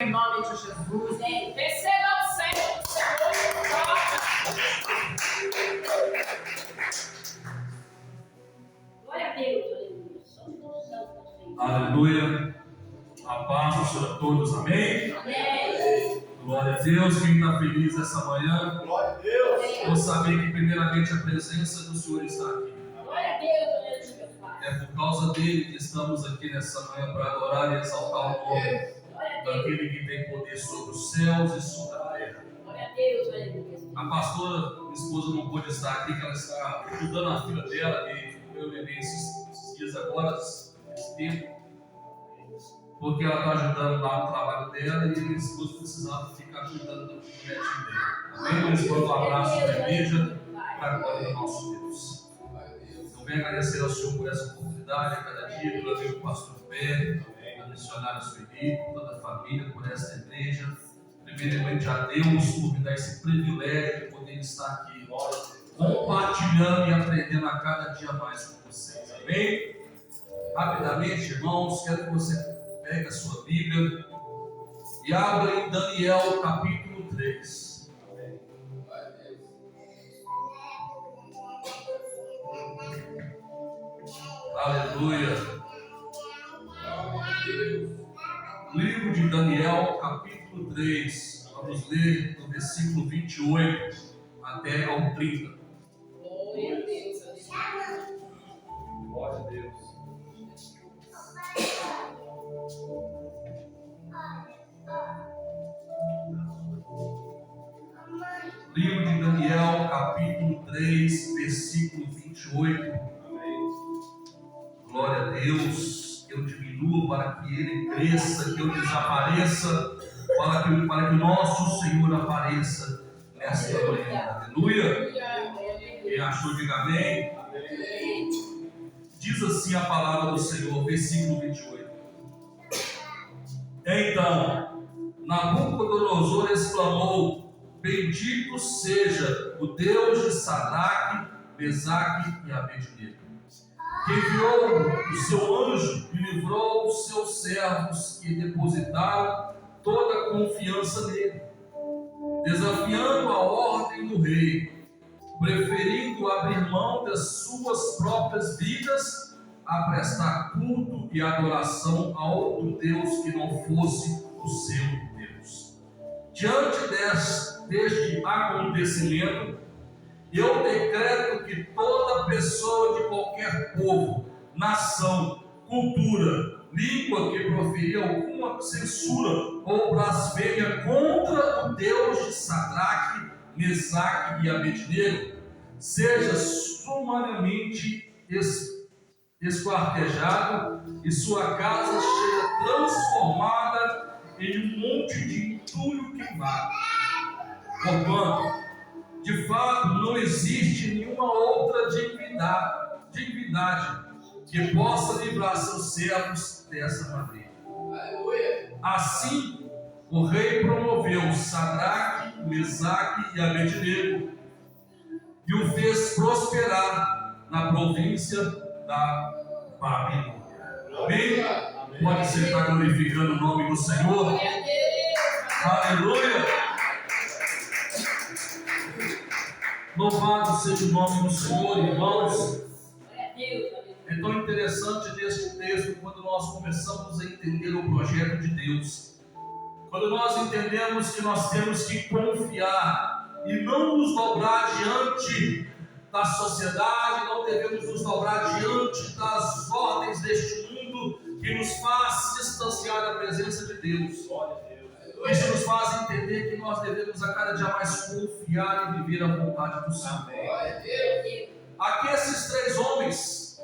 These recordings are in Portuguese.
Em nome de Jesus. Receba o Senhor. Glória a Deus. Aleluia. A paz do Senhor a todos. Amém? Amém. Glória a Deus. Quem está feliz essa manhã, Glória a Deus. vou saber que primeiramente a presença do Senhor está aqui. Glória a Deus, meu Pai. É por causa dele que estamos aqui nessa manhã para adorar e exaltar o nome daquele que tem poder sobre os céus e sobre a terra. Glória a Deus, aleluia. A pastora, minha esposa, não pôde estar aqui, que ela está ajudando a filha dela, que eu levei esses dias agora, esse tempo, porque ela está ajudando lá no trabalho dela e minha esposa precisava ficar cuidando do netinho dela. Amém? Mas manda um abraço da igreja para a glória do nosso Deus. Eu venho agradecer ao Senhor por essa oportunidade a cada dia, pelo amigo pastor Pé, a missionária Sueli, por toda a família, por esta igreja. Primeiramente a Deus por me dar esse privilégio de poder estar aqui compartilhando e aprendendo a cada dia mais com vocês. Amém? Rapidamente, irmãos, quero que você pegue a sua Bíblia e abra em Daniel capítulo 3. Amém. Aleluia. Livro de Daniel capítulo 3. Vamos ler do versículo 28 até ao 30. Glória a Deus. Glória a Deus. Livro de Daniel capítulo 3, versículo 28. Amém. Glória a Deus. Eu diminua para que ele cresça, que eu desapareça, para que o nosso Senhor apareça nesta manhã. Aleluia. Quem achou, diga amém. Amém. Diz assim a palavra do Senhor, versículo 28. Então Nabucodonosor exclamou: bendito seja o Deus de Sadraque, Mesaque e Abednego, que enviou o seu anjo e livrou os seus servos que depositaram toda a confiança nele, desafiando a ordem do rei, preferindo abrir mão das suas próprias vidas a prestar culto e adoração a outro Deus que não fosse o seu Deus. Diante deste acontecimento, eu decreto que toda pessoa de qualquer povo, nação, cultura, língua que proferir alguma censura ou blasfêmia contra o Deus de Sadraque, Mesaque e Abednego, seja sumariamente esquartejado e sua casa seja transformada em um monte de entulho queimado. Porquanto, de fato, não existe nenhuma outra divindade que possa livrar seus servos dessa maneira. Assim, o rei promoveu Sadraque, Mesaque e Abednego e o fez prosperar na província da Babilônia. Amém? Pode ser estar glorificando o nome do Senhor. Aleluia. Louvado seja o nome do Senhor, irmãos. É tão interessante neste texto quando nós começamos a entender o projeto de Deus. Quando nós entendemos que nós temos que confiar e não nos dobrar diante da sociedade, não devemos nos dobrar diante das ordens deste mundo que nos faz distanciar da presença de Deus. Isso nos faz entender que nós devemos a cada dia mais confiar e viver a vontade do Senhor. Aqui esses três homens,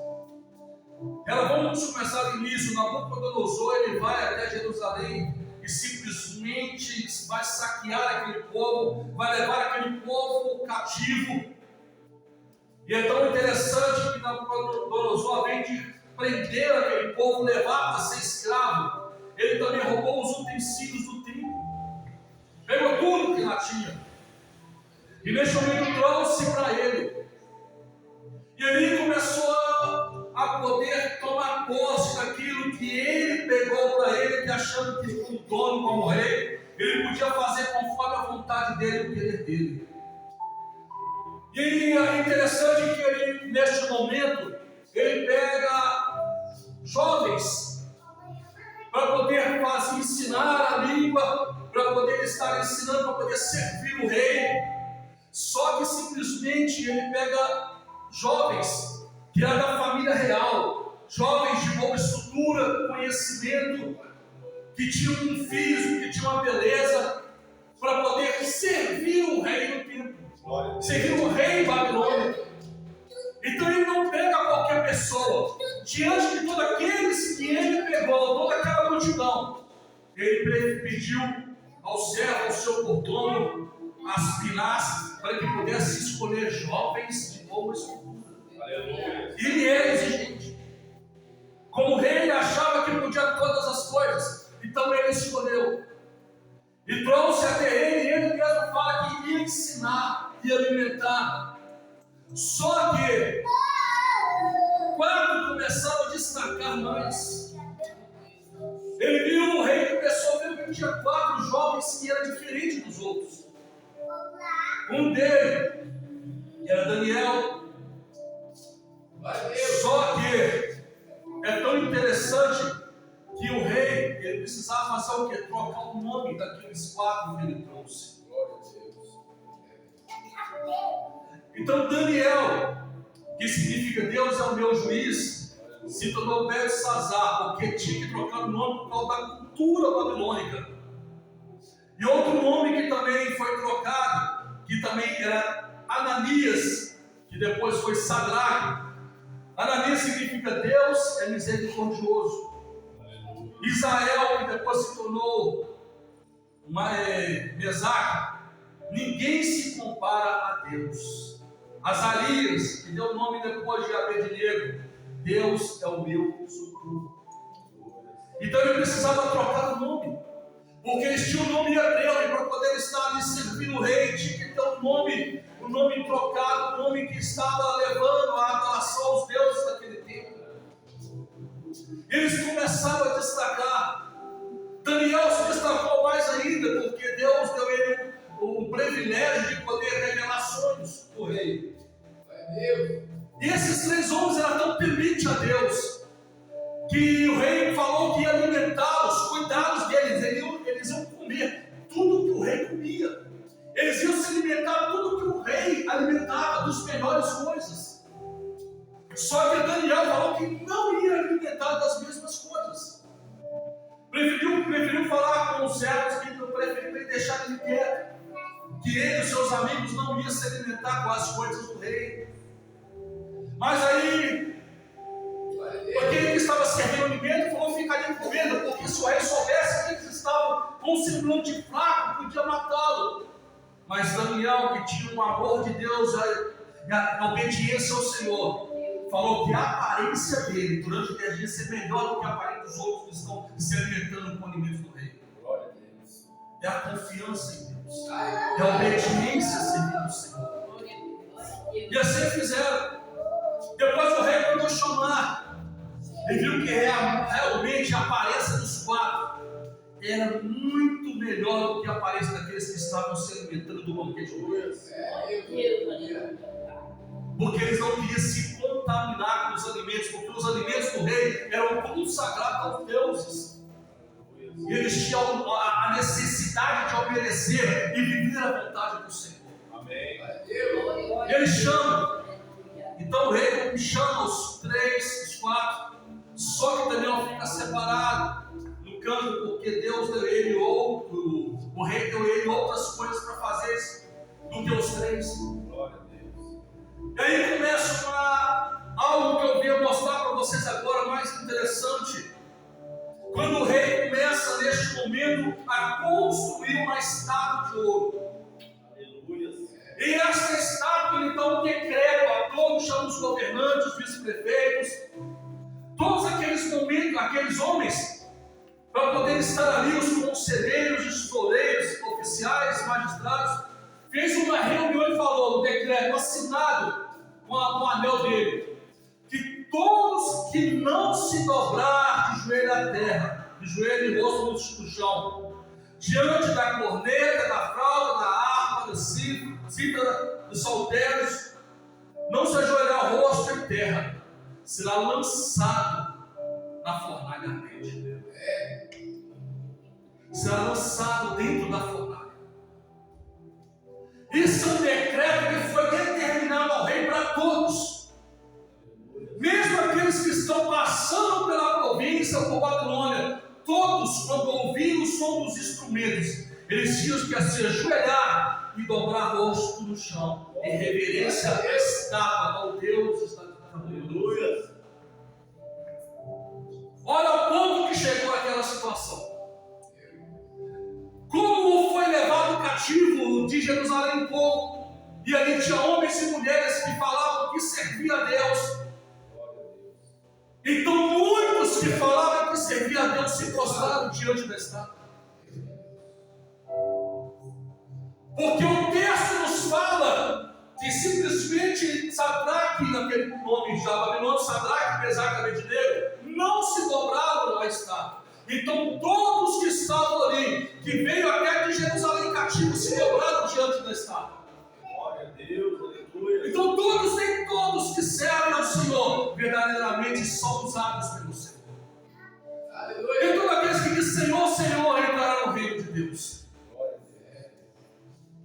vamos começar do início. Nabucodonosor, ele vai até Jerusalém e simplesmente vai saquear aquele povo, vai levar aquele povo cativo. E é tão interessante que Nabucodonosor, além de prender aquele povo, levar para ser escravo, ele também roubou os utensílios do templo, pegou tudo que lá tinha e neste momento trouxe para ele. E ele começou a poder tomar posse daquilo que ele pegou para ele, achando que com trono como rei, ele podia fazer conforme a vontade dele e o querer dele. E é interessante que ele, neste momento, ele pega jovens para poder ensinar a língua, para poder estar ensinando, para poder servir o rei. Só que simplesmente ele pega jovens que eram da família real, jovens de boa estrutura, conhecimento, que tinham um físico, que tinham uma beleza, para poder servir o rei no templo, servir o rei babilônico. Então ele não pega qualquer pessoa. Diante de todos aqueles que ele pegou, toda aquela multidão, ele pediu ao servo, ao seu mordomo, aspirasse para que pudesse escolher jovens de boa estrutura. Ele era exigente. Como rei, ele achava que podia todas as coisas. Então ele escolheu. E trouxe até ele, e ele mesmo fala que ia ensinar e alimentar. Só que, quando começaram a destacar mais, ele viu o rei, começou a ver que tinha 4 jovens que eram diferentes dos outros. Um deles era Daniel. Só que é tão interessante que o rei, ele precisava fazer o quê? Trocar o nome daqueles 4 que ele trouxe. Então Daniel, que significa Deus é o meu juiz, se tornou Belsazar, porque tinha que trocar o nome por causa da cultura babilônica. E outro nome que também foi trocado, que também era Ananias, que depois foi Sadraque. Ananias significa Deus é misericordioso. Israel, que depois se tornou Mesaque, ninguém se compara a Deus. Azarias, que deu o nome depois de Abednego, Deus é o meu socorro. Então ele precisava trocar o nome, porque eles tinham o nome hebreu, e para poder estar ali servindo o rei, tinha que ter o nome trocado, o nome que estava levando a adoração aos deuses daquele tempo. Eles começaram a destacar. Daniel se destacou mais ainda, porque Deus deu ele o privilégio de poder revelar sonhos do rei. E esses 3 homens eram tão tementes a Deus, que o rei falou que ia alimentá-los, cuidá-los deles, eles iam comer tudo que o rei comia. Eles iam se alimentar tudo que o rei alimentava, das melhores coisas. Só que Daniel falou que não ia alimentar das mesmas coisas. Preferiu falar com os servos que preferiu deixar ele quieto, que ele e os seus amigos não iam se alimentar com as coisas do rei. Mas aí, aquele que estava servindo alimento falou: ficaria com medo, porque se o rei soubesse que eles estavam com um semblante fraco, podia matá-lo. Mas Daniel, que tinha um amor de Deus, a obediência ao Senhor, falou que a aparência dele durante o dia ia ser melhor do que a aparência dos outros que estão se alimentando com alimentos do rei. É a confiança em Deus, é a obediência servindo o Senhor. E assim fizeram. Depois o rei mandou chamar e viu que realmente a aparência dos 4 era muito melhor do que a aparência daqueles que estavam se alimentando do banquete do rei. Porque eles não queriam se contaminar com os alimentos, porque os alimentos do rei eram consagrados aos deuses. E eles tinham a necessidade de obedecer e viver a vontade do Senhor. Amém. E ele chama. Então o rei chama os 3, os 4. Só que Daniel fica separado no canto, porque Deus deu ele o rei deu ele outras coisas para fazer do que os 3. E aí começa algo que eu venho mostrar para vocês agora, mais interessante. Quando o rei começa neste momento a construir uma estátua de ouro. Aleluia. E essa estátua ele dá um decreto a todos, chama os governantes, os vice-prefeitos, todos aqueles homens, para poder estar ali, os conselheiros, tesoureiros, oficiais, magistrados, fez uma reunião e falou, um decreto assinado com o anel dele, que todos que não se dobrar de joelho à terra, de joelho e rosto no chão. Diante da corneta, da flauta, da harpa, da cítara, dos saltérios, não se ajoelhará o rosto em terra, será lançado na fornalha ardente. Será lançado dentro da fornalha. Isso é um decreto que foi determinado ao rei para todos. Mesmo aqueles que estão passando pela província ou por Babilônia, todos, quando ouviram o som dos instrumentos, eles tinham que se ajoelhar e dobrar o rosto no chão, em reverência à estátua, ao Deus está. Aleluia. Olha o ponto que chegou àquela situação. Como foi levado cativo de Jerusalém o povo, e ali tinha homens e mulheres que falavam que serviam a Deus. Então muitos que falavam que serviam a Deus se prostraram diante da estátua. Porque o texto nos fala que simplesmente Sadraque, naquele nome de Babilônia, Sadraque, Mesaque e Abednego, não se dobraram à estátua. Então todos que estavam ali, que veio até de Jerusalém cativo, se dobraram diante da estátua. Glória a Deus, aleluia. Então todos, nem todos que servem ao Senhor, verdadeiramente são usados pelo Senhor. Aleluia. E todos aqueles que dizem Senhor, Senhor, entrarão no reino de Deus.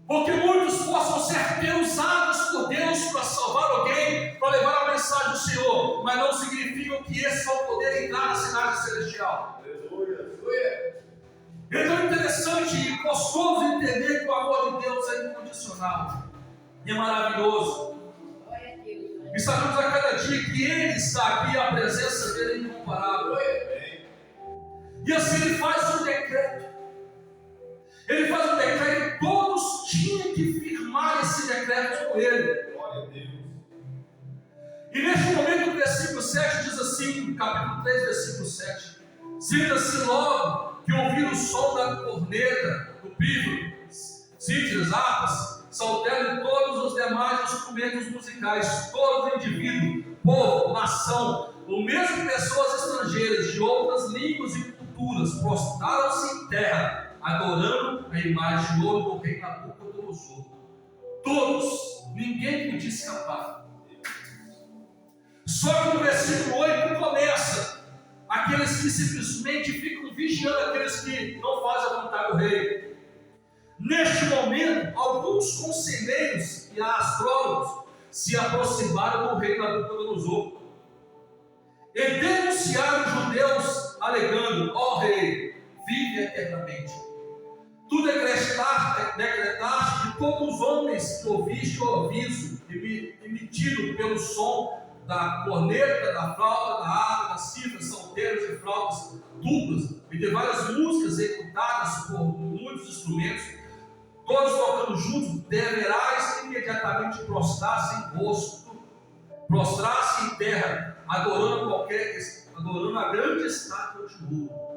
Porque muitos possam ser usados por Deus para salvar alguém, para levar a mensagem do Senhor, mas não significa que esses vão poder entrar na cidade celestial. Então é interessante e gostoso entender que o amor de Deus é incondicional e é maravilhoso. E sabemos a cada dia que Ele está aqui, a presença dele é incomparável. E assim Ele faz um decreto. Ele faz um decreto e todos tinham que firmar esse decreto com Ele. Glória a Deus. E neste momento o versículo 7 diz assim, capítulo 3, versículo 7. Sinta-se logo que ouvir o som da corneta, do pífano, cítaras, harpas, saltério e todos os demais instrumentos musicais, todo indivíduo, povo, nação, ou mesmo pessoas estrangeiras de outras línguas e culturas, prostraram-se em terra, adorando a imagem de ouro do rei Nabucodonosor. Todos, ninguém podia escapar. Só que no versículo 8 começa: aqueles que simplesmente ficam vigiando, aqueles que não fazem a vontade do rei. Neste momento, alguns conselheiros e astrólogos se aproximaram do rei Nabucodonosor e denunciaram os judeus, alegando: ó rei, vive eternamente. Tu decretaste que todos os homens que ouviste o aviso emitido pelo som da corneta, da flauta, da harpa, das cifras, saltérios e flautas duplas, e de várias músicas executadas por muitos instrumentos, todos tocando juntos, deverás imediatamente prostrar-se em rosto, prostrar-se em terra, adorando a grande estátua de ouro.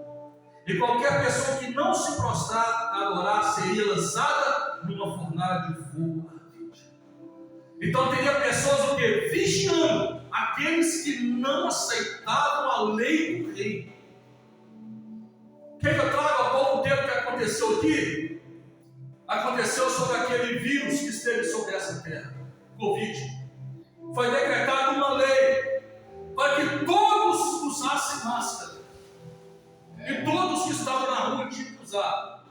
E qualquer pessoa que não se prostrar, adorar, seria lançada numa fornalha de fogo ardente. Então teria pessoas o quê? Vigiando aqueles que não aceitavam a lei do rei. O que eu trago há pouco tempo que aconteceu aqui? Aconteceu sobre aquele vírus que esteve sobre essa terra, Covid. Foi decretada uma lei para que todos usassem máscara. E todos que estavam na rua tinham que usar.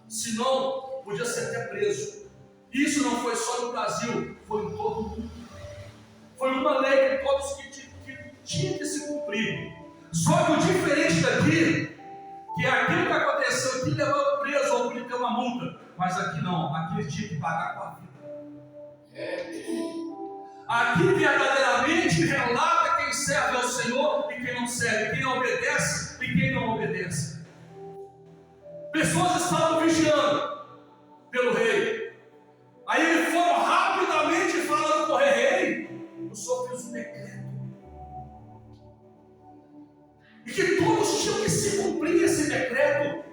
Senão, podia ser até preso. Isso não foi só no Brasil, foi em todo o mundo. Foi uma lei que todos que tinham que se cumprir. Só que o diferente daqui, que aquilo que aconteceu aqui levou preso ou podia ter uma multa. Mas aqui não, aqui eles tinham que pagar com a vida. Aqui verdadeiramente relata quem serve ao Senhor e quem não serve, quem obedece e quem não obedece. Pessoas estavam vigiando pelo rei. Aí eles foram rapidamente falando com o rei: o Senhor fez um decreto e que todos tinham que se cumprir esse decreto.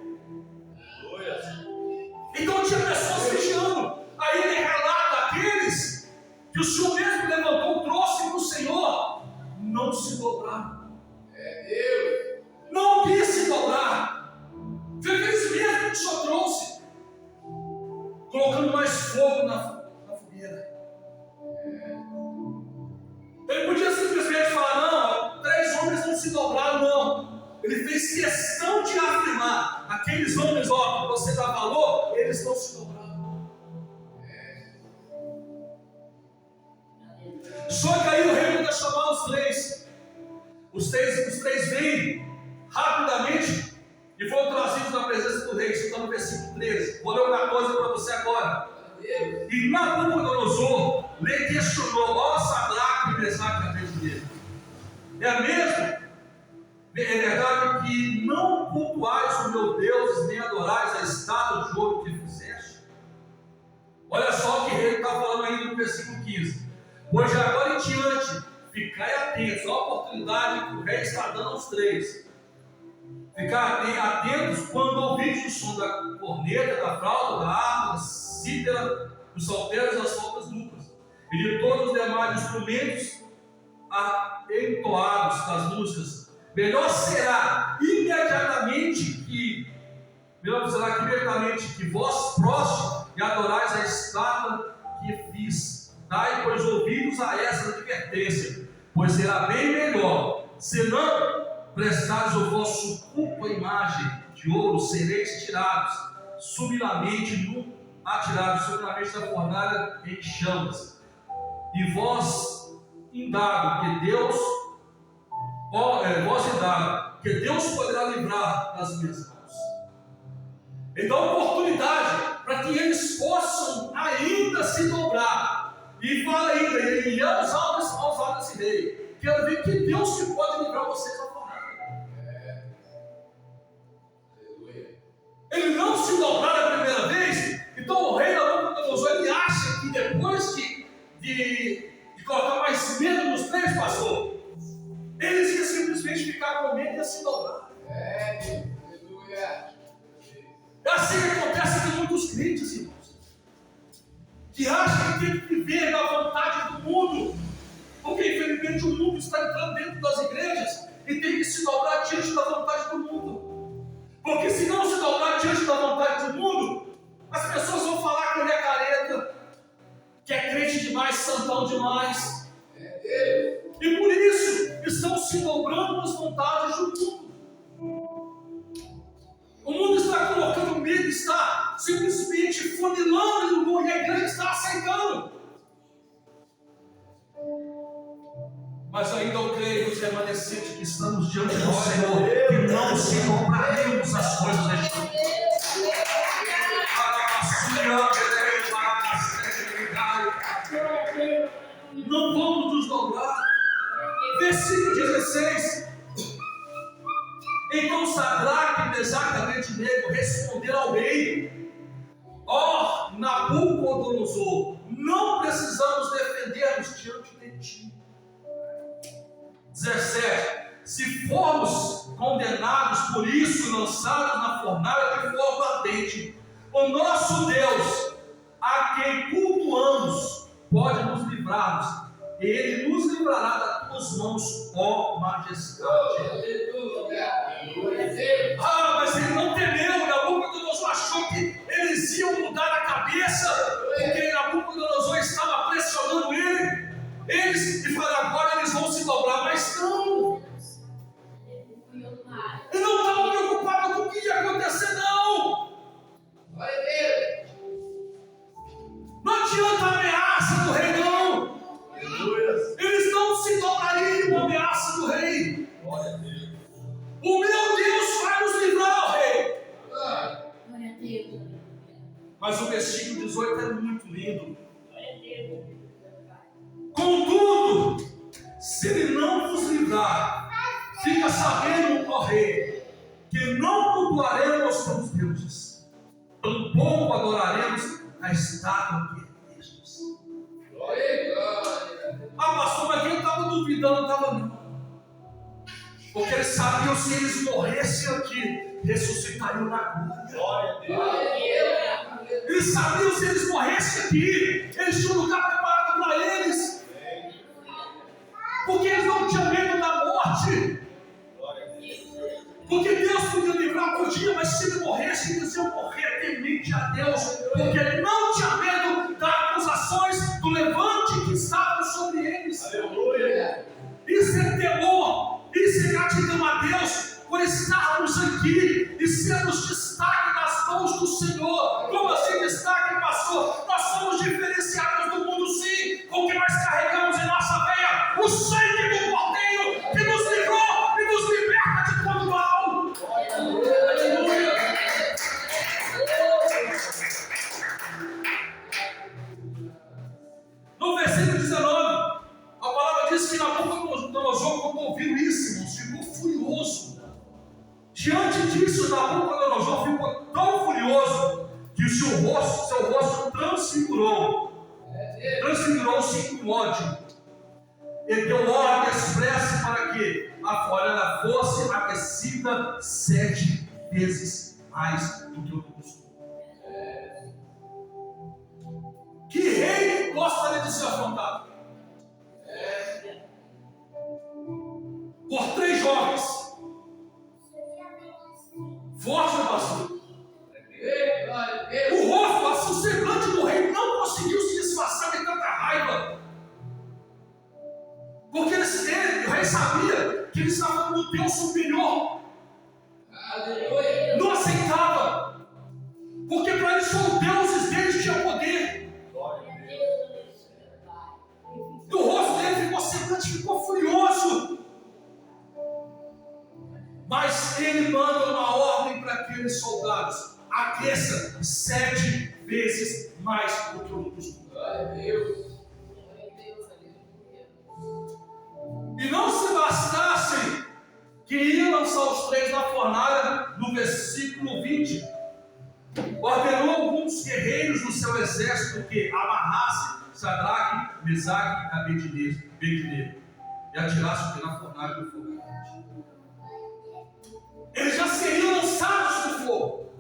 Então tinha pessoas vigiando. Aí ele relata aqueles que o Senhor mesmo levantou, trouxe para o Senhor, não se dobraram. Não quis se dobrar. Fez fogo na fogueira. Ele podia simplesmente falar, não, 3 homens não se dobraram, não. Ele fez questão de afirmar, aqueles homens, ó, que você dá valor, eles não se dobraram. Só que aí o rei manda chamar os três. Os três vêm rapidamente e foram trazidos na presença do rei. Isso está no versículo 13. Vou ler o 14 para você agora. E Nabucodonosor lhe questionou, ó Sadraque, Mesaque e Abednego. É mesmo? É verdade que não cultuais o meu Deus, nem adorais a estátua de ouro que fizeste? Olha só o que ele está falando aí no versículo 15. Pois de agora em diante, ficai atentos, a oportunidade que o rei está dando aos três. Ficar atentos quando ouvirdes o som da corneta, da flauta, da harpa, da cítara, dos saltérios e das flautas duplas, e de todos os demais instrumentos entoados das músicas. Melhor será imediatamente que vós prostre e adorais a estátua que fiz. Dai, pois, ouvidos a essa advertência, pois será bem melhor, se não prestares o vosso culto à imagem de ouro, sereis atirados subitamente da fornalha em chamas. E vós indago que Deus poderá livrar das minhas mãos. Então, oportunidade para que eles possam ainda se dobrar. E fala ainda, ele ia usar esse rei. Quero ver que Deus que pode livrar vocês da fornalha. Ele não se dobrar a primeira vez. Então o rei Nabucodonosor, ele acha que depois de colocar mais medo nos três, pastor, eles iam simplesmente ficar com medo e se dobrar. É assim que acontece com muitos crentes, irmãos, que acham que tem que viver na vontade do mundo, porque infelizmente o mundo está entrando dentro das igrejas e tem que se dobrar diante da vontade do mundo. Porque se não se dobrar diante da vontade do mundo, as pessoas vão falar que ele é careta, que é crente demais, santão demais. E por isso estão se dobrando nas vontades do mundo. O mundo está colocando medo, está simplesmente funilando e a igreja está aceitando. Mas ainda eu creio nos remanescentes que estamos diante do Senhor, que não se dobraremos as coisas deste mundo. Não vamos nos dobrar. Versículo 16. Então Sadraque, Mesaque e Abednego responderam ao rei: ó Nabucodonosor, não precisamos defender-nos diante de ti. 17. Se formos condenados por isso, lançados na fornalha de fogo ardente, o nosso Deus, a quem cultuamos, pode nos livrar-nos. Ele nos livrará das tuas mãos, ó majestade. Mas ele não temeu. Nabucodonosor achou que eles iam mudar a cabeça, porque Nabucodonosor estava pressionando eles e falaram, agora eles vão se dobrar, mas não. Ele não estava preocupado com o que ia acontecer, não. Não adianta a ameaça do rei, não. Eles não se dobrariam à ameaça do rei. O meu Deus vai nos livrar, rei. Mas o versículo 18 é muito lindo. Contudo, se ele não nos livrar, fica sabendo, ó rei, que não cultuaremos os teus deuses, tampouco adoraremos a estátua que erguestes. Pastor, mas quem estava duvidando estava não. Porque eles sabiam, se eles morressem aqui, ressuscitariam na glória. Eles sabiam, se eles morressem aqui, eles tinham um lugar preparado para eles. Porque eles não tinham medo da morte. Porque Deus podia livrar por dia, mas se ele morresse, eles iam morrer temente a Deus. Porque ele não tinha medo levante que estava sobre eles. Aleluia. Isso é temor, isso é gratidão a Deus por estarmos aqui e sermos destaque nas mãos do Senhor. Como assim destaque, pastor? Nós somos diferenciados do mundo, sim, porque nós carregamos em nossa veia o sangue do Cordeiro que nos livrou e nos liberta de todo mal. Aleluia. No versículo 19, a palavra diz que Nabucodonosor, quando ouviu isso, irmãos, ficou furioso. Diante disso, Nabucodonosor ficou tão furioso que o seu rosto transfigurou-se em ódio. Ele deu ordem expressa para que a fornalha fosse aquecida 7 vezes mais do que o costume. Que rei gostaria de ser afrontado? Por 3 jovens. Forte, meu pastor. O rosto, o semblante do rei não conseguiu se disfarçar de tanta raiva. Porque o rei sabia que ele estava no Deus superior. Não aceitava. Porque para eles só os deuses deles tinham poder. E o rosto dele ficou semblante, ficou furioso. Mas ele manda uma ordem para aqueles soldados: aqueça 7 vezes mais do que o costume. E não se bastassem que iam lançar os 3 na fornalha, no versículo 20, ordenou alguns guerreiros do seu exército que amarrasse Sadraque, Mesaque e Abednego e atirasse na fornalha do fogo. Eles já seriam lançados no fogo.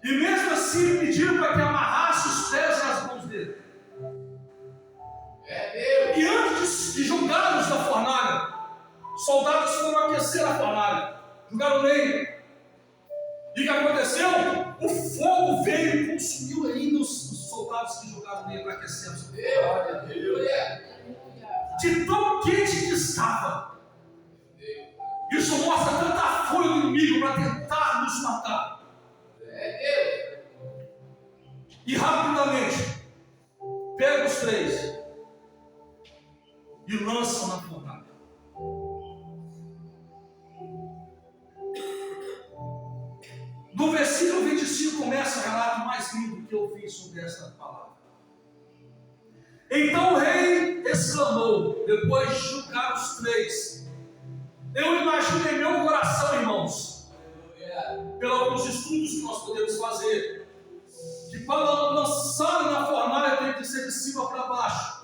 E mesmo assim pediram para que amarrasse os pés nas mãos dele. E antes de jogá-los na fornalha, soldados foram aquecer a fornalha, jogaram lenha. E o que aconteceu? O fogo veio e consumiu ainda os soldados que jogaram lenha para aquecer. De tão quente que estava. Isso mostra tanta fúria do inimigo para tentar nos matar. E rapidamente, pega os 3 e lançam na fornalha. No versículo 25 começa o relato mais lindo que eu vi sobre esta palavra. Então o rei exclamou, depois de julgar os 3. Eu imagino em meu coração, irmãos, pelos alguns estudos que nós podemos fazer, que para lançar na fornalha tem que ser de cima para baixo.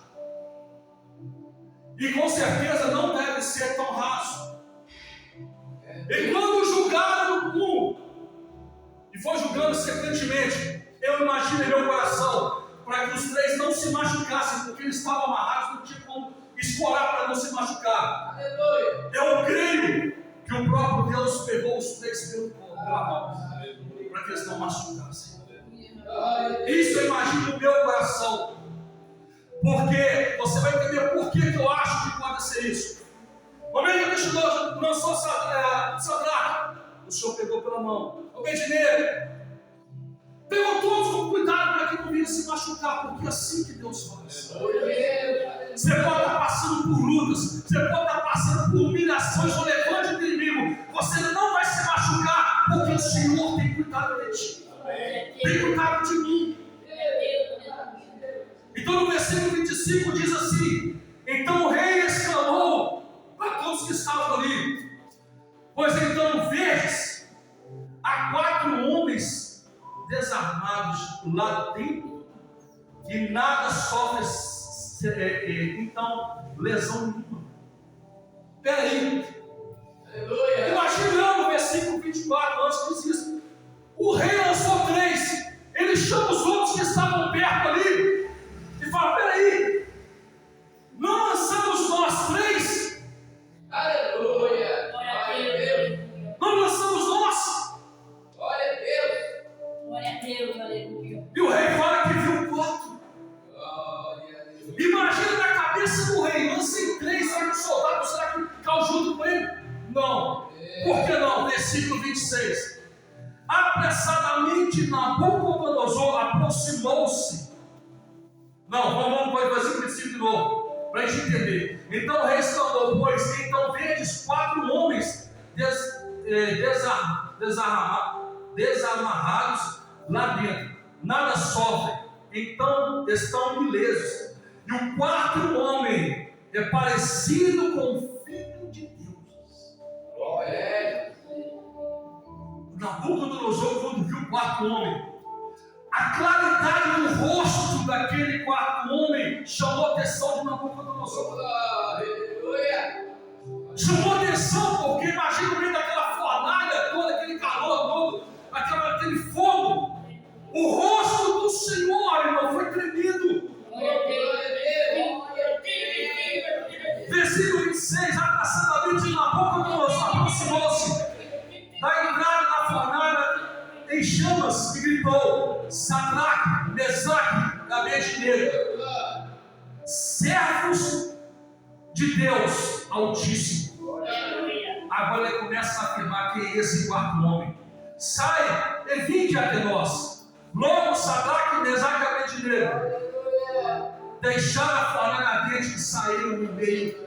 E com certeza não deve ser tão raso. E quando julgaram e foi julgando secretamente, eu imagino em meu coração, para que os 3 não se machucassem, porque eles estavam amarrados, não tinha como escorar para não se machucar. Eu creio que o próprio Deus pegou os 3 pela mão, para que eles não machucassem. Isso eu imagino no meu coração, porque você vai entender por que eu acho que pode ser isso. O momento que o Cristo lançou Sadraque, o Senhor pegou pela mão. Abednego pegou todos com cuidado para que não vinha se machucar, porque é assim que Deus faz. Você pode estar passando por lutas, você pode estar passando por humilhações ou levante do inimigo, você não vai se machucar, porque o Senhor tem cuidado de ti, tem cuidado de mim. Então no versículo 25 diz assim: então o rei exclamou para todos que estavam ali: pois então vedes, há 4 homens desarmados do lado dentro e nada sofre então lesão nenhuma. Peraí, imaginando o versículo 24 antes que diz isso, o rei lançou 3, ele chama os outros que estavam perto ali e fala: peraí, não lançamos nós 3? Aleluia. Não lançamos nós? Glória a Deus, aleluia. E o rei fala que viu 4. Imediatamente Nabucodonosor aproximou-se. Não, vamos para o versículo 25 de novo, para a gente entender. Então o rei exclamou: pois então vedes 4 homens desamarrados lá dentro, nada sofrem, então estão ilesos. E o 4º homem é parecido com o Filho de Deus. Nabucodonosor, quando viu o 4º homem, a claridade do rosto daquele 4º homem chamou a atenção de Nabucodonosor. Chamou a atenção porque imagina no meio daquela fornalha toda, aquele calor todo, aquele fogo. O rosto do Senhor, irmão, foi tremido. Versículo 26, abraçadamente Nabucodonosor aproximou-se da entrada da fornalha em chamas e gritou: Sadraque, Mesaque e Abednego, servos de Deus Altíssimo. Agora ele começa a afirmar que é esse 4º homem. Sai e vinde até nós. Logo Sadraque, Mesaque e Abednego deixaram a fornalha ardente e saíram no meio.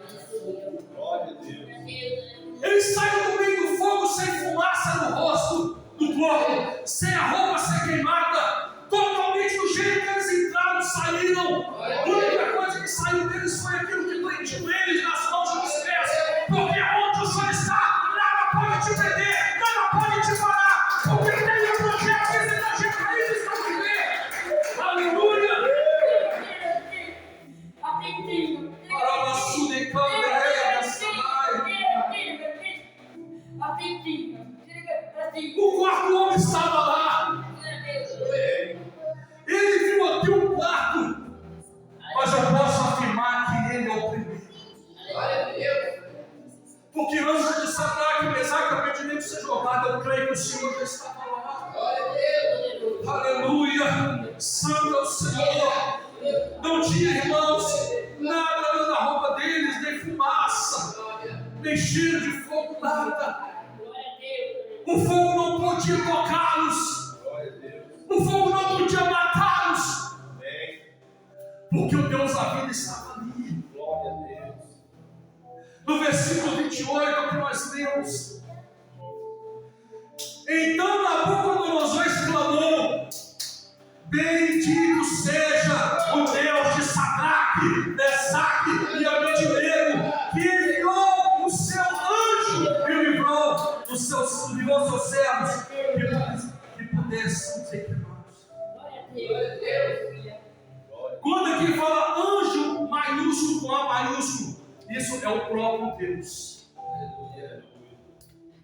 Eles saíram no meio do fogo sem fumaça no rosto, no corpo, sem a roupa ser queimada, totalmente do jeito que eles entraram, saíram. A única coisa que saiu deles foi aquilo que prendiu eles nas mãos e nos pés, porque onde o Senhor está, nada pode te prender, nada pode te parar, porque tem um projeto, esse projeto aí eles estão viver. Aleluia! O 4º homem estava lá. Ele viu aqui um 4º, mas eu posso afirmar que ele é o primeiro. Porque antes de Sadraque, Mesaque e Abednego ser jogado, eu creio que o Senhor já estava lá. Aleluia! Santo é o Senhor. Não tinha, irmãos, nada na roupa deles, nem fumaça, nem cheiro de fogo, nada. O fogo não podia tocá-los. O fogo não podia matá-los. Porque o Deus da vida estava ali. No versículo 28 que nós lemos: então Nabucodonosor exclamou: bendito seja o Deus de Sadraque, Mesaque e Abednego, que enviou o seu anjo e livrou seus servos que pudessem ser queimados. Quando aqui fala anjo maiúsculo com A maiúsculo, isso é o próprio Deus.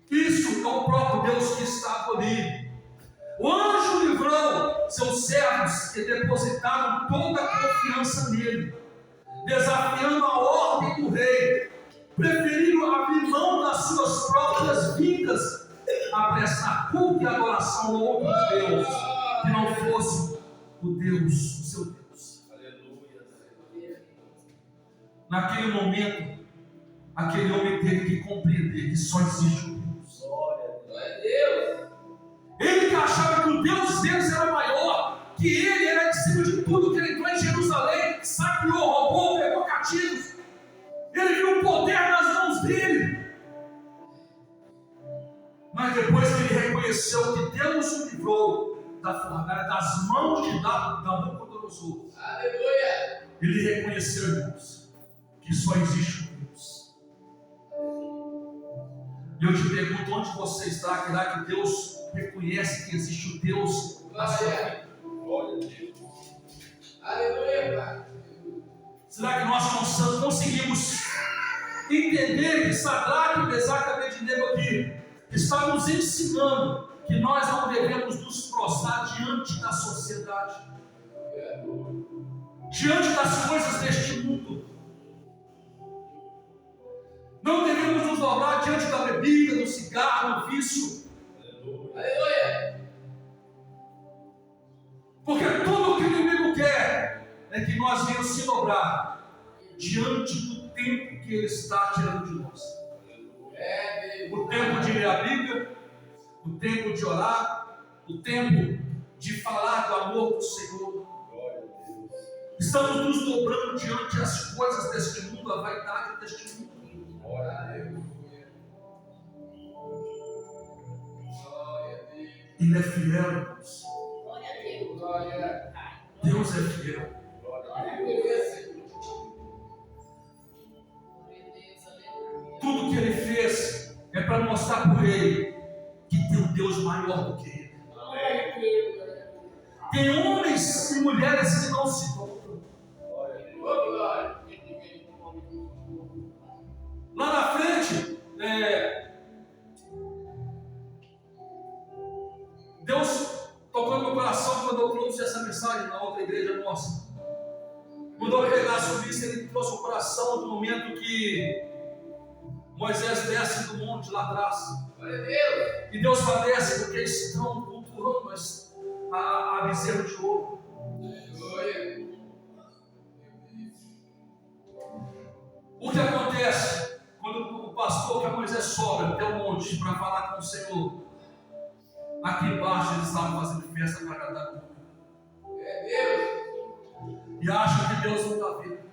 Isso é o próprio Deus que estava ali. O anjo livrou seus servos que depositaram toda a confiança nele, desafiando a ordem do rei, preferindo abrir mão das suas próprias vidas a prestar culto e adoração a outro Deus que não fosse o Deus, o seu Deus. Aleluia. Naquele momento, aquele homem teve que compreender que só existe um Deus. Glória a Deus. Ele que achava que o Deus deles era maior, que ele era de cima de tudo, que ele entrou em Jerusalém, saqueou, roubou, pegou cativos. Ele viu o poder nas mãos dele. Mas depois que ele reconheceu que Deus o livrou da fornalha, das mãos de Nabucodonosor, aleluia, ele reconheceu, irmãos, que só existe um Deus. E eu te pergunto, onde você está? Será que Deus reconhece que existe o Deus na sua vida? Glória a Deus. Aleluia, Pai. Será que nós não conseguimos entender que Sadraque, Mesaque e Abednego aqui está nos ensinando que nós não devemos nos prostrar diante da sociedade, diante das coisas deste mundo. Não devemos nos dobrar diante da bebida, do cigarro, do vício. Aleluia. Porque tudo o que o inimigo quer é que nós venhamos se dobrar diante do tempo que ele está tirando de nós. O tempo de ler a Bíblia, o tempo de orar, o tempo de falar do amor do Senhor. Estamos nos dobrando diante das coisas deste mundo, a vaidade deste mundo. Ele é fiel, irmãos. Glória a Deus. Deus é fiel. Glória a Deus. Tudo que ele fez é para mostrar para o rei que tem um Deus maior do que ele. Glória a Deus. Tem homens e mulheres que não se dobram. Lá na frente, Deus tocou no meu coração quando eu trouxe essa mensagem na outra igreja nossa. Quando eu pregar sobre isso, ele trouxe o coração do momento que Moisés desce do monte lá atrás. E Deus padece porque eles estão cultuando a bezerro de ouro. O que acontece quando o pastor, que é Moisés, sobe até o monte para falar com o Senhor? Aqui embaixo eles estavam fazendo festa para agradar o mundo. E acham que Deus não está vendo.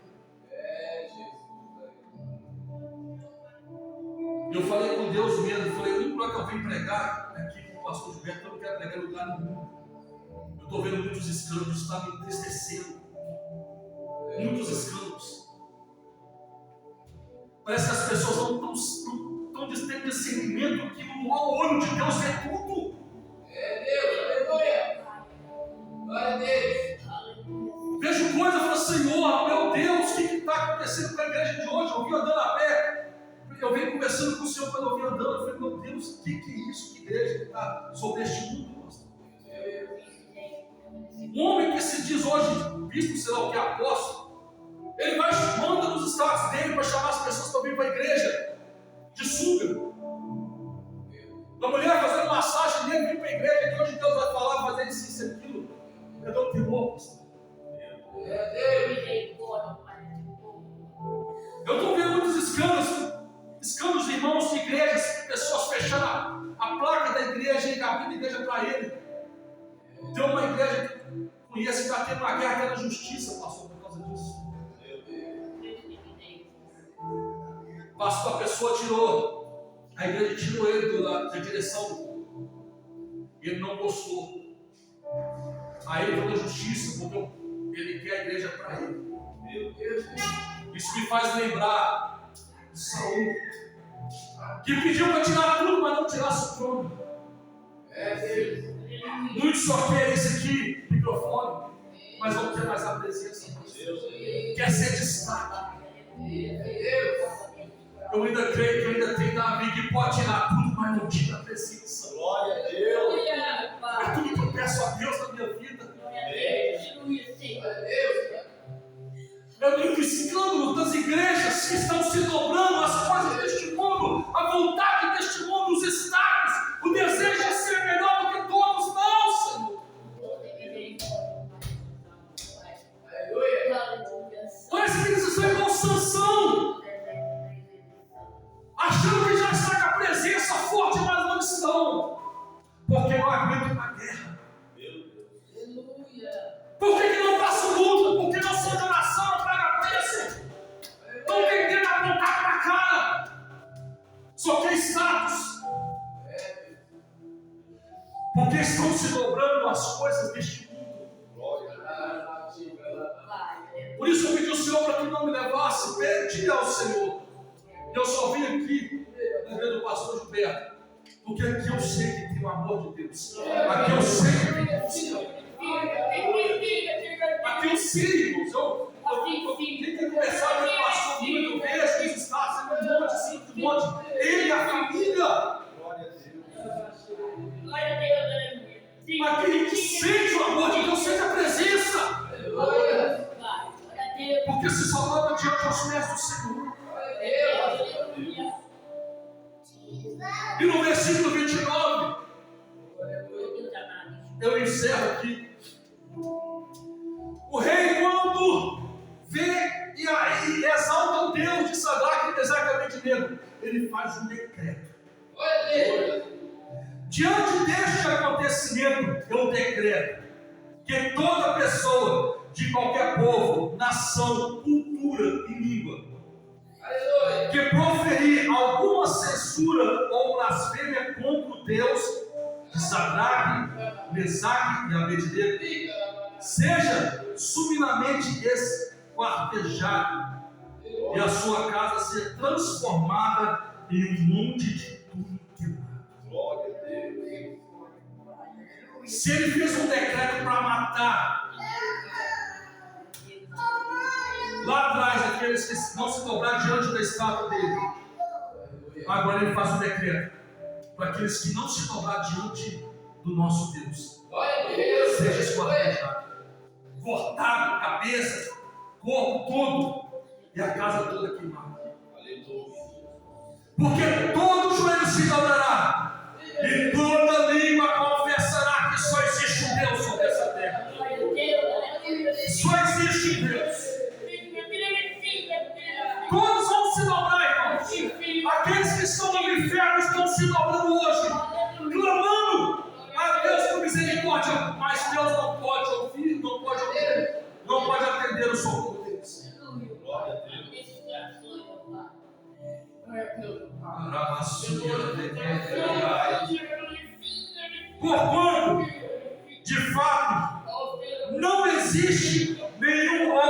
Eu falei com Deus mesmo, eu falei, o único lugar que eu vim pregar aqui com o pastor Gilberto, eu não quero pregar em lugar nenhum. Eu estou vendo muitos escândalos, está me entristecendo. Muitos escândalos. Parece que as pessoas não estão tendo discernimento que o olho de Deus vê tudo. Vejo coisa e falo, Senhor, meu Deus, o que está acontecendo com a igreja de hoje? Eu vim andando a pé. Eu venho conversando com o Senhor quando eu vim andando. Eu falei, meu Deus, o que é isso? Que igreja que está sobre este mundo, pastor? Um homem que se diz hoje, bispo, sei lá o que é apóstolo, ele vai manda nos status dele para chamar as pessoas para vir para a igreja de sunga. A mulher fazendo massagem nele, vir para a igreja, que hoje Deus vai falar, fazer isso e aquilo. Cadê o temor, pastor? Eu estou vendo muitos escândalos de irmãos de igrejas, pessoas fechando a placa da igreja e abrindo a igreja para ele. Tem uma igreja que eu conheço que está tendo uma guerra até na justiça, pastor, por causa disso. Pastor, a pessoa tirou, a igreja tirou ele da direção, e ele não gostou. Aí ele foi na justiça, porque ele quer a igreja para ele. Isso me faz lembrar de Saul, que pediu para tirar tudo, mas não tirasse o trono. Muitos só querem esse aqui, microfone, mas não quer mais a presença de Deus. Quer ser destaque. Eu ainda creio que ainda tem Davi que pode tirar tudo, mas não tira a presença. Glória a Deus. É tudo que eu peço a Deus na minha vida. Eu digo escândalo das igrejas que estão se dobrando às coisas deste mundo, a vontade deste mundo, os status, o desejo de ser melhor do que todos. Não, Senhor. Parece que eles estão igual Sansão, achando que já está com a presença forte, mas não estão, porque não aguentam a guerra. Por que não passam luta? Porque não são de oração, não pagam preço. Estão tentando apontar para a cara. Só que é status. Porque estão se dobrando as coisas deste mundo. Por isso eu pedi ao Senhor para que não me levasse. Pedi ao Senhor. Eu só vim aqui na igreja do pastor Gilberto, porque aqui eu sei que tem o amor de Deus. Aqui eu sei que tem o céu. Aqui eu sei, irmãos. Quem tem começado a ver o pastor muito, eu vejo que está sendo um monte, assim, um monte. Ele e a família. Aqui sente o amor de Deus, sente a presença. Porque se só anda diante dos pés do Senhor. E no versículo 29, eu encerro aqui. O rei, quando vê e aí exalta o Deus de Sadraque, Mesaque e Abednego, ele faz um decreto Diante deste acontecimento, eu decreto que toda pessoa de qualquer povo, nação, cultura e língua que proferir alguma censura ou blasfêmia contra o Deus de Sadraque, Mesaque e Abednego seja subitamente esquartejado e a sua casa ser transformada em um monte de tudo quebrado. Glória a Deus. Se ele fez um decreto para matar lá atrás aqueles que não se dobrar diante da estátua dele, agora ele faz um decreto para aqueles que não se dobrar diante do nosso Deus, Glória a Deus. seja esquartejado, cortado, cabeça, corpo todo e a casa toda queimada. Aleluia. Porque todo joelho se dobrará e toda língua confessará que só existe um Deus sobre essa terra. Só existe um Deus. Todos vão se dobrar, irmãos. Aqueles que estão no inferno estão se dobrando hoje, clamando a Deus por misericórdia, mas Deus não pode ouvir, não pode atender o socorro deles. Glória a Deus. Porquanto, de fato, não existe nenhuma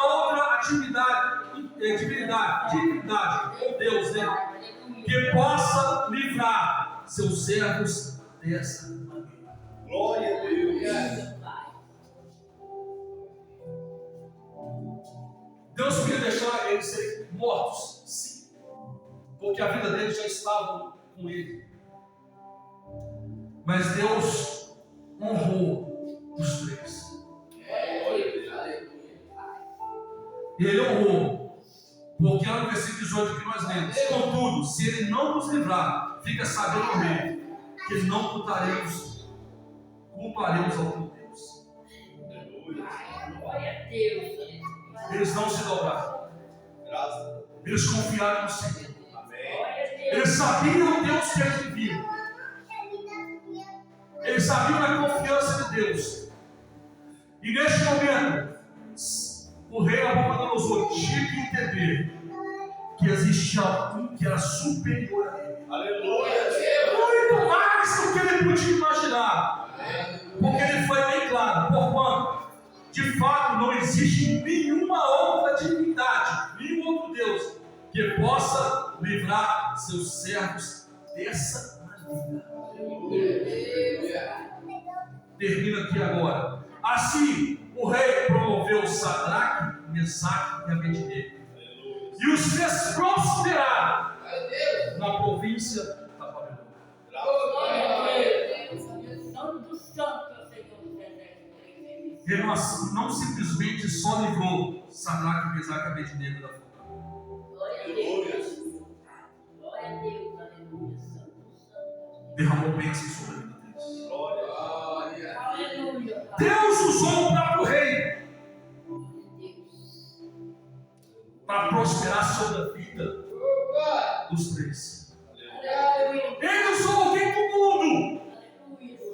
outra divindade ou Deus, né, que possa livrar seus servos dessa maneira. Glória a Deus. Deus podia deixar eles serem mortos, sim, porque a vida deles já estava com ele. Mas Deus honrou os três. E ele honrou, porque é no versículo 18 que nós lemos: contudo, se ele não nos livrar, fica sabendo o rei, que não culparemos ao teu Deus. Eles não se dobraram, Graças. eles confiaram no Senhor, Amém. eles sabiam o Deus que eles viviam, eles sabiam a confiança de Deus. E neste momento, o rei Nabucodonosor tinha que entender que existia um que era superior a ele, Aleluia, Deus. muito mais do que ele podia imaginar, porque ele foi bem claro: porquanto de fato não existe nenhuma outra divindade, nenhum outro Deus que possa livrar seus servos dessa maneira. Termina aqui agora. Assim, o rei promoveu Sadraque, Mesaque e Abednego e os fez prosperar na província da Babilônia. Ele não simplesmente só livrou Sadraque, Mesaque e Abednego da fornalha, derramou bênção sobre a vida deles. Deus usou o próprio rei para prosperar sobre a vida dos três. Ele usou alguém do mundo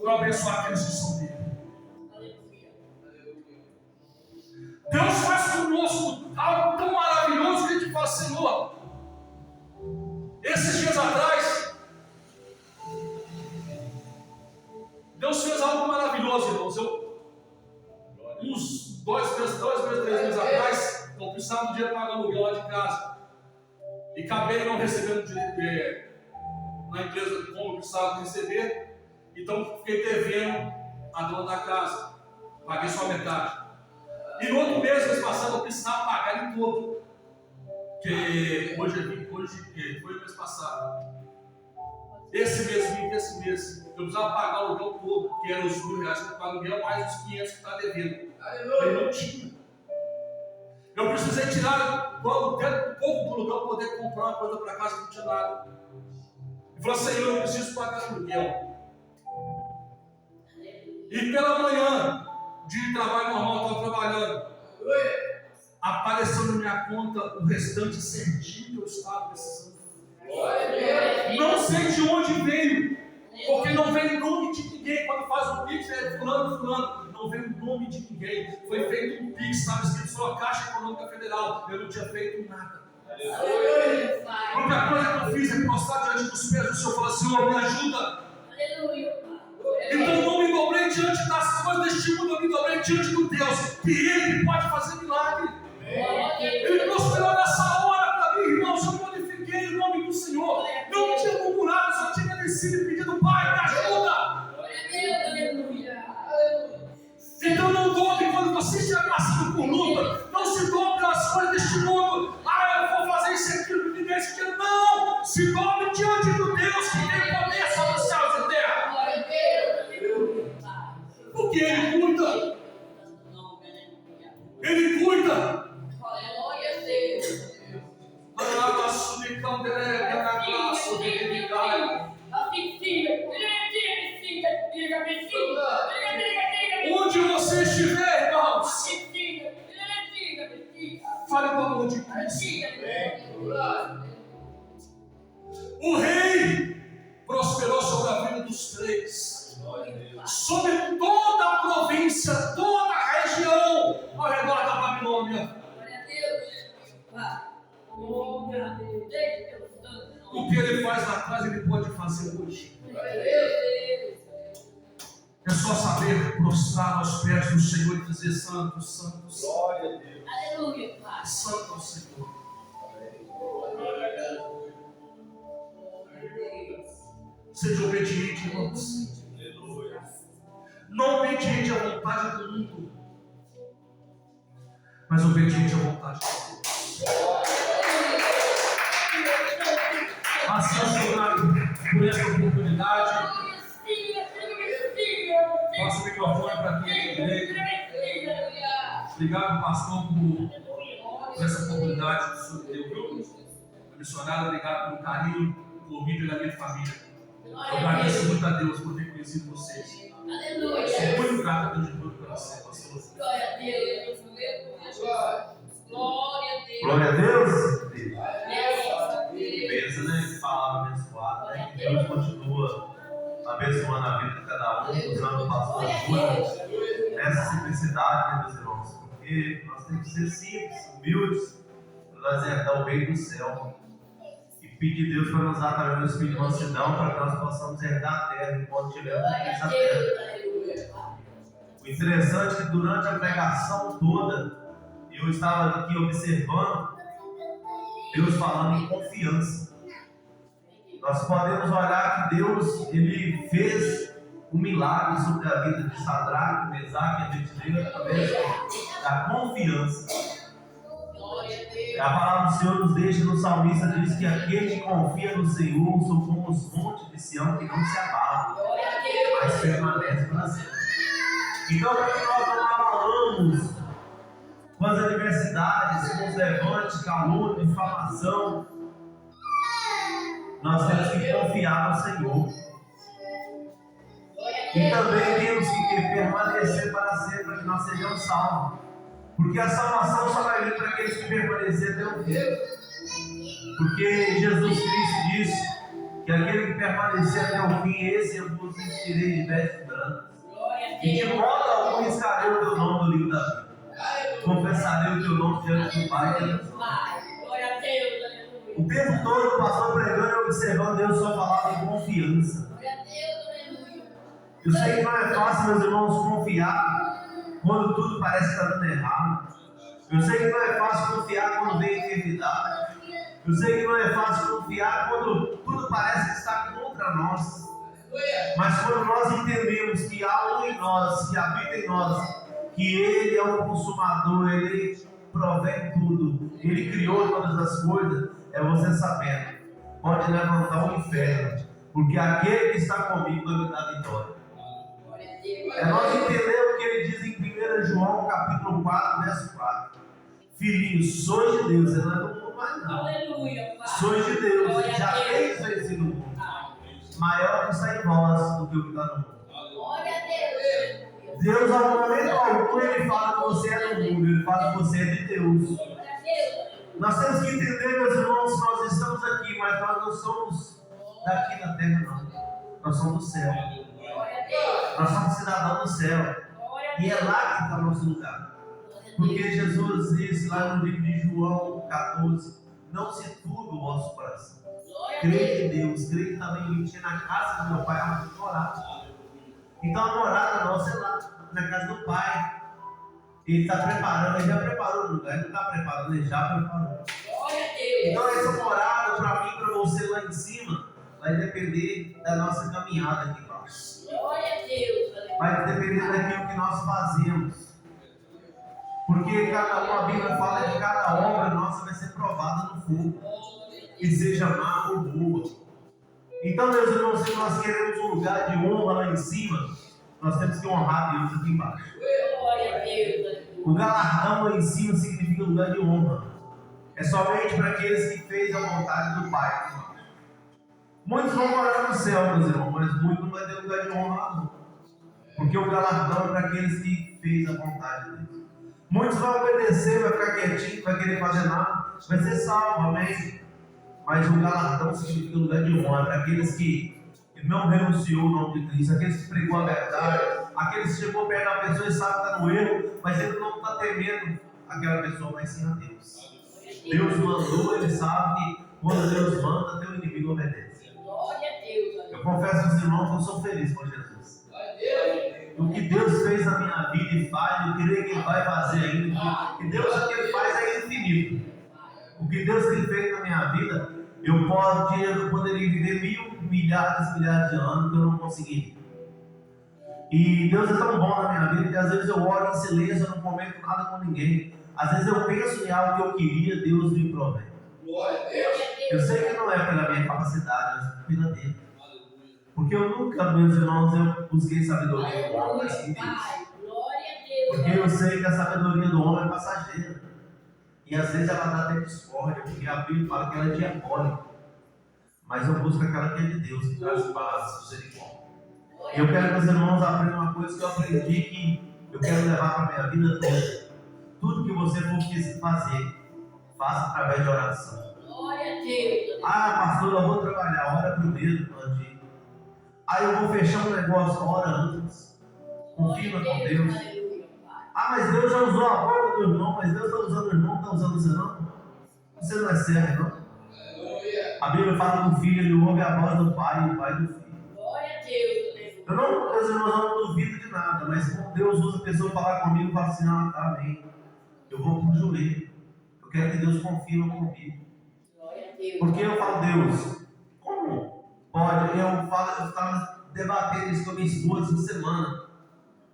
para abençoar aqueles que são dele. Deus faz conosco algo tão maravilhoso que a gente fala: Senhor, esses dias atrás, Deus fez algo maravilhoso, irmãos. Uns 3 meses atrás, eu precisava do dinheiro para pagar aluguel lá de casa. E acabei não recebendo dinheiro na empresa como eu precisava receber. Então fiquei devendo a dona da casa. Paguei só metade. E no outro mês passado, eu precisava pagar ele todo. Que hoje foi o mês passado. Esse mês, eu precisava pagar o aluguel todo, que eram os R$1.000 que eu pago aluguel, mais os 500 que está devendo. Eu não tinha. Eu precisei tirar do aluguel, um pouco do aluguel, para poder comprar uma coisa para casa que não tinha nada. E falei: Senhor, eu preciso pagar aluguel. E pela manhã, de trabalho normal, eu estava trabalhando. Apareceu na minha conta o restante certinho que eu estava precisando. Não sei de onde veio, Porque não vem o nome de ninguém. Quando faz um pix, é fulano, fulano. Não vem o nome de ninguém. Foi feito um pix, estava escrito só a Caixa Econômica Federal. Eu não tinha feito nada. Aleluia, Pai. A única coisa que eu fiz é prostrar diante dos pés do Senhor e falar: Senhor, me ajuda. Aleluia, Pai. Então eu não me dobrei diante das coisas deste mundo, eu me dobrei diante do Deus, que Ele pode fazer milagre. Ele prosperou nessa hora para mim, irmãos. Eu glorifiquei o nome do Senhor. Não tinha murmurado, só tinha descido e pedido: Pai, me ajuda. Aleluia. Então não dobre quando você estiver passando por luta. Não se dobre as coisas deste mundo. Eu vou fazer isso aqui, ninguém se quer. Não! Se dobre diante do Deus que tem poder sobre os céus e terra. Glória a Deus. Pai. Porque Ele cuida. Ele cuida. Glória a Deus. Onde você estiver, irmãos, fale do amor de Cristo. O rei prosperou sobre a vida dos três, sobre toda a província, toda a região ao redor da Babilônia. O que ele faz lá atrás, ele pode fazer hoje. É só saber prostrar aos pés do Senhor e dizer: Santo, Santo, Santo. Glória a Deus. Aleluia, Pai. Santo é o Senhor. Seja obediente, irmãos. Aleluia. Não obediente à vontade do mundo, mas obediente à vontade de Deus. Acionado por essa oportunidade, passo o microfone para quem é direito. Obrigado, pastor, por essa oportunidade que o Senhor deu, viu? Missionário, obrigado pelo carinho, por mim e pela minha família. Eu agradeço muito a Deus por ter conhecido vocês. Aleluia. Sou muito grato a Deus de tudo para você, pastor. Glória a Deus. Glória a Deus. Glória a Deus. Deus. Pensa, né? Palavra abençoada, né? Que Deus continua abençoando a vida de cada um, usando o pastor nessa simplicidade, né, meus irmãos? Porque nós temos que ser simples, humildes, para nós herdar o reino do céu. E pedir a Deus para nos dar também o espírito de mansidão, para que nós possamos herdar a terra enquanto tivermos essa terra. O interessante é que durante a pregação toda, eu estava aqui observando Deus falando em confiança. Nós podemos olhar que Deus, Ele fez um milagre sobre a vida de Sadraque, Mesaque e Abednego através da confiança. A palavra do Senhor nos deixa no salmista, diz que aquele que confia no Senhor são como os montes de Sião que não se abalam, mas permanece para sempre. Então, para que nós não abalamos com as adversidades, com os levantes, calor, difamação, nós temos que confiar no Senhor. E também temos que permanecer para sempre, para que nós sejamos salvos. Porque a salvação só vai vir para aqueles que permanecerem até o fim. Porque Jesus Cristo disse que aquele que permanecer até o fim, esse eu vos vestirei de vestes brancas. E de modo algum riscarei o teu nome no livro da vida. Confessarei o teu nome diante do Pai e do Glória a Deus. O tempo todo o pastor pregando e observando Deus só falava em confiança. Glória a Deus. Aleluia. Eu sei que não é fácil, meus irmãos, confiar quando tudo parece estar dando errado. Eu sei que não é fácil confiar quando vem enfermidade. Eu sei que não é fácil confiar quando tudo parece que está contra nós. Mas quando nós entendemos que há um em nós, que habita em nós, que Ele é o consumador, Ele provém tudo, Ele criou todas as coisas, é você sabendo, pode levantar o inferno, porque aquele que está comigo vai me dar vitória. É nós entendemos o que Ele diz em 1 João capítulo 4, verso 4. Filhinhos, sois de Deus, Ele não é do mundo mais não. Aleluia, Pai. Sois de Deus, Glória a já Deus. fez vencido o mundo. Maior que está em vós do que o que está no mundo. Glória a Deus. Deus, ao momento algum, Ele fala que você é do mundo, Ele fala que você é de Deus. Glória a Deus. Nós temos que entender, meus irmãos, que nós estamos aqui, mas nós não somos daqui da terra, não. Nós somos do céu. Glória a Deus. Nós somos cidadãos do céu. Glória a E é Deus. lá que está o nosso lugar. Glória a Porque Deus. Jesus disse lá no livro de João 14: não se turbe o vosso coração. Glória a Crê em Deus. Deus, crê que também eu enchi na casa do meu pai há uma morada. Então a morada nossa é lá, na casa do Pai. Ele está preparando, ele já preparou o lugar, ele não está preparando, ele já preparou. Glória a Deus. Então essa morada para mim, para você lá em cima, vai depender da nossa caminhada aqui embaixo. Glória a Deus. Vai depender daquilo que nós fazemos. Porque cada uma, a Bíblia fala que cada obra nossa vai ser provada no fogo. E seja má ou boa. Então, meus irmãos, se nós queremos um lugar de honra lá em cima, nós temos que honrar Deus aqui embaixo. Glória a Deus. O galardão lá em cima significa lugar de honra. É somente para aqueles que fez a vontade do Pai aqui embaixo. Muitos vão morar no céu, meus irmãos, mas muitos não vai ter lugar de honra lá não. Porque o galardão é para aqueles que fez a vontade de Deus. Muitos vão obedecer, vai ficar quietinho, vai querer fazer nada, vai ser salvo, amém? Mas o galardão significa lugar de honra para aqueles que não renunciou o nome de Cristo, aqueles que pregou a verdade, aqueles que chegou perto da pessoa e sabe que está no erro, mas ele não está temendo aquela pessoa, mas sim a Deus. Deus mandou, ele sabe que quando Deus manda, teu inimigo obedece. Glória a Deus. Eu confesso aos irmãos que eu sou feliz com Jesus. O que Deus fez na minha vida e faz, eu creio que Ele vai fazer ainda. E Deus, o que Ele faz é infinito. O que Deus tem feito na minha vida, eu poderia viver milhares de anos que eu não consegui. E Deus é tão bom na minha vida que às vezes eu oro em silêncio, eu não comento nada com ninguém. Às vezes eu penso em algo que eu queria, Deus me provê. Glória a Deus. Eu sei que não é pela minha capacidade, mas pela dele. Porque eu nunca, meus irmãos, eu busquei sabedoria do homem, mas sim Deus. Pai, glória a Deus. Porque eu sei que a sabedoria do homem é passageira. E às vezes ela dá até discórdia, porque a Bíblia fala que ela é diabólica. Mas eu busco aquela que é de Deus, que traz paz, misericórdia. E eu quero que os irmãos aprendam uma coisa que eu aprendi, que eu quero levar para a minha vida toda. Tudo que você for fazer, faça através de oração. Glória a Deus. Ah, pastor, eu vou trabalhar, ora primeiro, antes. Ah, eu vou fechar um negócio, ora antes. Confia com Deus. Aleluia, Pai. Ah, mas Deus já usou a boca do irmão, mas Deus está usando o irmão, não está usando você não? Você não é servo, não? A Bíblia fala que o filho ele ouve a voz do pai e o pai do filho. Glória a Deus. Eu não, meus irmãos, eu não duvido de nada, mas quando Deus usa a pessoa falar comigo, eu falo assim, ah, tá bem. Eu vou pro joelho. Eu quero que Deus confirme comigo. Glória a Deus. Porque eu falo, Deus, como pode? Eu estava debatendo isso com a minha esposa essa semana.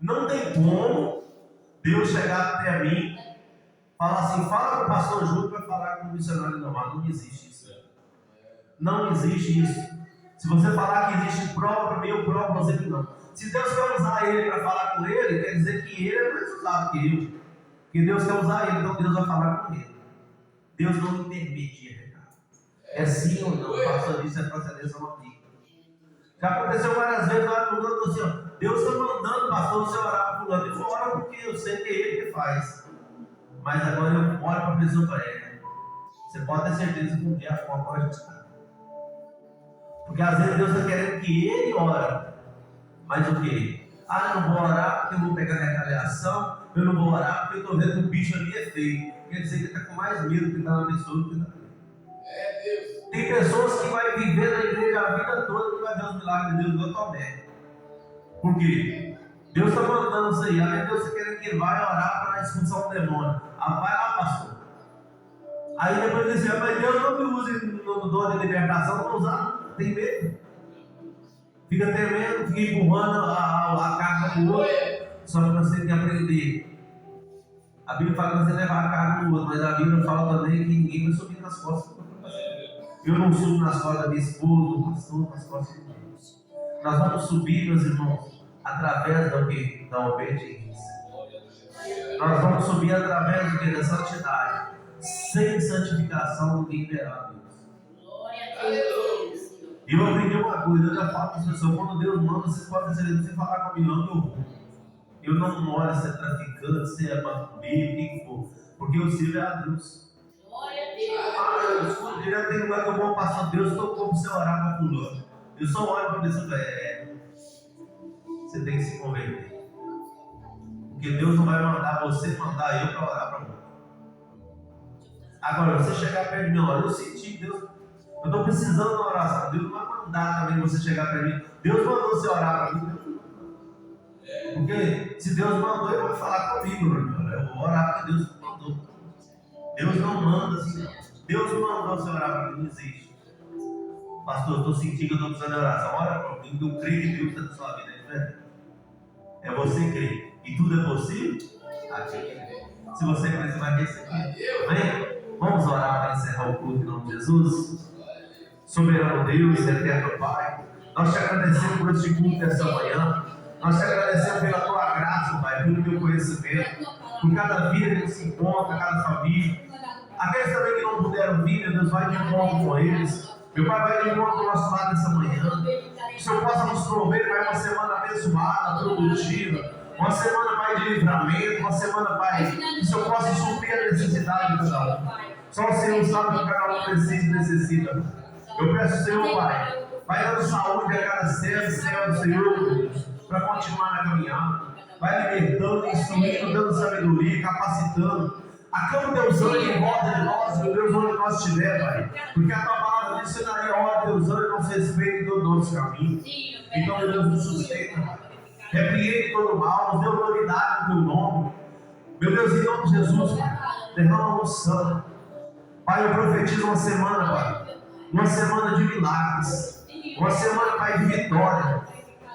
Não tem como Deus chegar até mim, falar assim, fala com o pastor Júlio para falar com o missionário normal. Não existe isso. Não existe isso. Se você falar que existe prova para mim, eu provo para você que não. Se Deus quer usar ele para falar com ele, quer dizer que ele é mais usado que eu. Porque Deus quer usar ele, então Deus vai falar com ele. Deus não intermedia, recado. É sim ou não, pastor, isso é procedência ou não aplica. Já aconteceu várias vezes lá no mundo, assim, ó, Deus está mandando, pastor, você orar para fulano. Eu oro porque eu sei que é ele que faz. Mas agora eu oro para a pessoa para ele. Você pode ter certeza que um dia a forma vai ajustar. Porque às vezes Deus está querendo que ele ore. Mas o que? Ah, eu não vou orar porque eu vou pegar retaliação. Eu não vou orar porque eu estou vendo que o bicho ali é feio. Quer dizer que ele está com mais medo que está na pessoa do que está ali. Tem pessoas que vai viver na igreja a vida toda e vai ver os milagres de Deus do Tomé. Por quê? Deus está mandando isso aí. Além de Deus está querendo que ele vai orar para expulsar o demônio. Ah, vai lá, pastor. Aí depois ele diz, mas Deus não me use no dom de libertação, não usar. Tem medo, fica temendo, fica empurrando a carga do outro. Só que nós temos que aprender. A Bíblia fala que você levar a carga do outro, mas a Bíblia fala também que ninguém vai subir nas costas. Eu não subo nas costas da minha esposa, do pastor, nas costas de Deus. Nós vamos subir, meus irmãos, através da obediência. Nós vamos subir através da santidade. Sem santificação, ninguém verá Deus. Glória a Deus. E eu aprendi uma coisa, eu já falo para as pessoas, quando Deus manda, vocês podem ser, você falar comigo, não, eu vou. Eu não olho se é traficante, se é macumbeiro, o que for, porque eu sirvo a Deus. Glória a Deus. Ah, eu escuto direto, tem lugar que eu vou passar Deus, estou como você orar para fulano. Eu só olho para a pessoa e falo, você tem que se converter. Porque Deus não vai mandar você, mandar eu para orar para você. Agora, você chegar perto de mim, olha, eu senti Deus, eu estou precisando de uma oração. Deus não vai mandar também você chegar perto de mim. Deus mandou você orar para mim. Porque se Deus mandou, Ele vai falar comigo, meu irmão. Eu vou orar porque Deus mandou. Deus não manda assim, não. Deus não mandou você orar para mim, não existe. Pastor, eu estou sentindo que eu estou precisando de oração. Ora para mim, eu creio que Deus está na sua vida, não é? É você crer. E tudo é possível? Se você crer, você vai receber. Amém? Vamos orar para encerrar o culto em nome de Jesus. Soberano Deus, eterno Pai, nós te agradecemos por este culto essa manhã. Nós te agradecemos pela tua graça, Pai, pelo teu conhecimento, por cada vida que se encontra, cada família. Aqueles também que não puderam vir, meu Deus, vai de encontro com eles. Meu Pai, vai de encontro do nosso lado essa manhã. Que o Senhor possa nos prover, Pai, uma semana abençoada, produtiva. Uma semana, Pai, de livramento. Uma semana, Pai, que o Senhor possa suprir a necessidade de cada um. Só o Senhor sabe o que cada um precisa e necessita. Eu peço, Senhor, Pai, vai dando saúde a cada servo do Senhor, para continuar na caminhada. Vai libertando, instruindo, dando sabedoria, capacitando. Acampa teus anjos em volta de nós, meu Deus, onde nós estiver, Pai. Porque a tua palavra diz que daria hora teus anjos não se respeitem do nosso caminho. Então, meu Deus, nos sustenta, Pai. Repreende todo mal, nos dê autoridade no teu nome. Meu Deus, em nome de Jesus, Pai, derrama o sangue. Pai, eu profetizo uma semana, Pai. Uma semana de milagres. Uma semana, Pai, de vitória.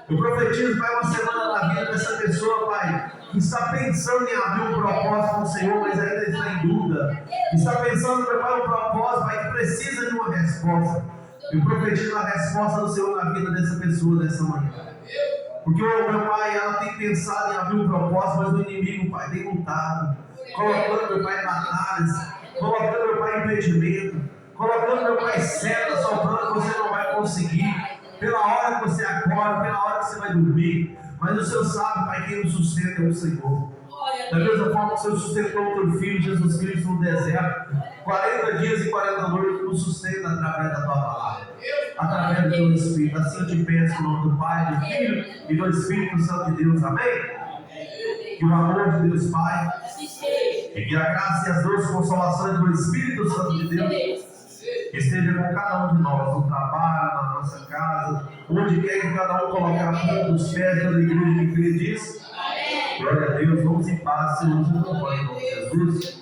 Eu profetizo, Pai, uma semana na vida dessa pessoa, Pai, que está pensando em abrir um propósito com o Senhor, mas ainda está em dúvida. Está pensando, meu Pai, um propósito, Pai, que precisa de uma resposta. Eu profetizo a resposta do Senhor na vida dessa pessoa nessa manhã. Porque, meu Pai, ela tem pensado em abrir um propósito, mas o inimigo, Pai, tem lutado. Colocando, meu Pai, batalhas. Colocando, meu Pai, impedimento. Colocando, meu Pai, seta, soprando, você não vai conseguir. Pela hora que você acorda, pela hora que você vai dormir. Mas o Senhor sabe, Pai, quem nos sustenta é o Senhor. Da mesma forma que o Senhor sustentou o teu Filho, Jesus Cristo, no deserto, 40 dias e 40 noites, nos sustenta através da tua palavra, através do teu Espírito. Assim eu te peço, em nome do Pai, do Filho e do Espírito Santo de Deus. Amém? Que o amor de Deus Pai, e que a graça e as doces consolações do Espírito Santo de Deus esteja com cada um de nós, no trabalho, na nossa casa, onde quer que cada um coloque a mão dos pés da igreja que crê diz. Glória a Deus, vamos em paz, Senhor, nos acompanhe em nome de Jesus.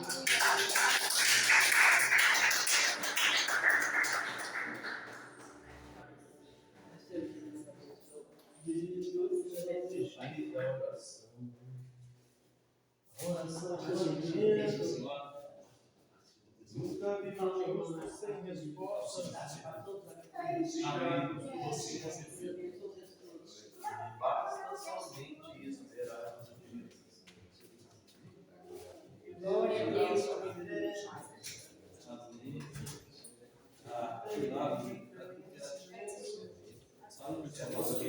Nunca vi justo sem resposta. Basta somente esperar. Glória a Deus.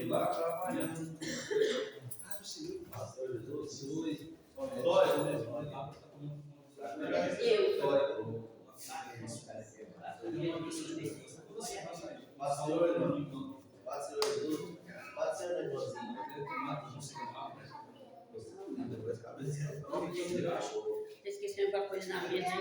Lá trabalhando. Pastor Jesus. Esqueceu alguma coisa na mesa aí?